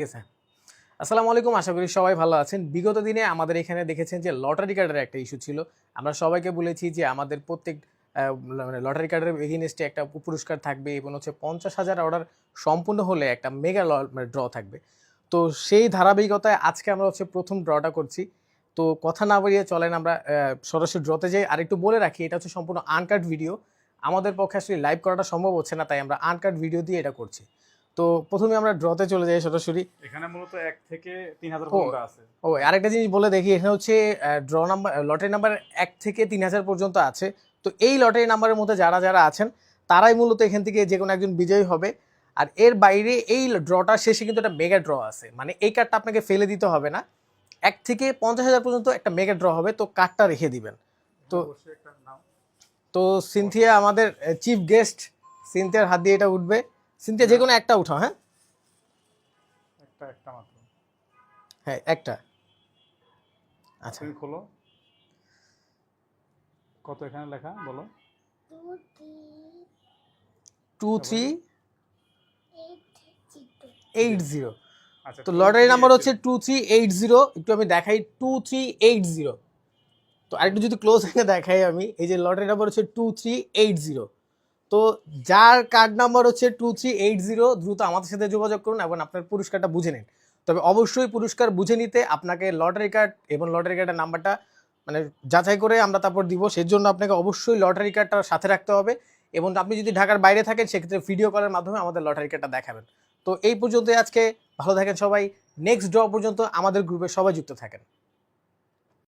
ঠিক আছে। আসসালামু আলাইকুম, আশা করি সবাই ভালো আছেন। বিগত দিনে আমাদের এখানে দেখেছেন যে লটারি কার্ডের একটা ইস্যু ছিল। আমরা সবাইকে বলেছি যে আমাদের প্রত্যেক মানে লটারি কার্ডের এগেইনস্টে একটা পুরস্কার থাকবে এবং হচ্ছে ৫০,০০০ অর্ডার সম্পূর্ণ হলে একটা মেগা মানে ড্র থাকবে। তো সেই ধারাবাহিকতায় আজকে আমরা হচ্ছে ১ম ড্রটা করছি। তো কথা না বাড়িয়ে চলেন আমরা সরাসরি ড্রতে যাই। আরেকটু বলে রাখি, এটা হচ্ছে সম্পূর্ণ আনকাট ভিডিও। আমাদের পক্ষে আসলে লাইভ করাটা সম্ভব হচ্ছে না, তাই আমরা আনকাট ভিডিও দিয়ে এটা করছি। তো প্রথমে আমরা ড্রতে চলে যাই সরাসরি। এখানে মূলত ১ থেকে ৩,০০০ ও পর্যন্ত আছে। আরেকটা জিনিস বলে দেখি, এখানে হচ্ছে ড্র নাম্বার লটারি নাম্বার ১ থেকে ৩,০০০ পর্যন্ত আছে। তো এই লটারি নাম্বারের মধ্যে যারা যারা আছেন তারাই মূলত এখান থেকে যে কোনো একজন বিজয়ী হবে। আর এর বাইরে এই ড্রটার শেষে কিন্তু একটা মেগা ড্র আছে, মানে এই কার্ডটা আপনাকে ফেলে দিতে হবে না। ১ থেকে ৫০,০০০ পর্যন্ত একটা মেগা ড্র হবে, তো কার্ডটা রেখে দিবেন। তো অবশ্যই একটা নাও। তো সিনথিয়া আমাদের চিফ গেস্ট, সিনথিয়ার হাত দিয়ে এটা উঠবে। সিনথিয়া যে কোনো একটা উঠাও। হ্যাঁ একটা মাত্র। হ্যাঁ একটা। আচ্ছা, তুমি খোলো। কত এখানে লেখা বলো? 2380। আচ্ছা, তো লটারি নাম্বার হচ্ছে 2380। একটু আমি দেখাই 2380। তো আরেকটু যদি ক্লোজ থেকে দেখাই আমি, এই যে লটারি নাম্বার হচ্ছে 2380। তো যার কার্ড নাম্বার হচ্ছে 2380 দ্রুত আমাদের সাথে যোগাযোগ করুন এবং আপনার পুরস্কারটা বুঝে নিন। তবে অবশ্যই পুরস্কার বুঝে নিতে আপনাকে লটারি কার্ড এবং লটারি কার্ডের নাম্বারটা মানে যাচাই করে আমরা তারপর দিব। সেজন্য আপনাকে অবশ্যই লটারি কার্ডটা সাথে রাখতে হবে এবং আপনি যদি ঢাকার বাইরে থাকেন সেক্ষেত্রে ভিডিও কলের মাধ্যমে আমাদের লটারি কার্ডটা দেখাবেন। তো এই পর্যন্তই আজকে। ভালো থাকেন সবাই। নেক্সট ড্র পর্যন্ত আমাদের গ্রুপে সবাই যুক্ত থাকেন।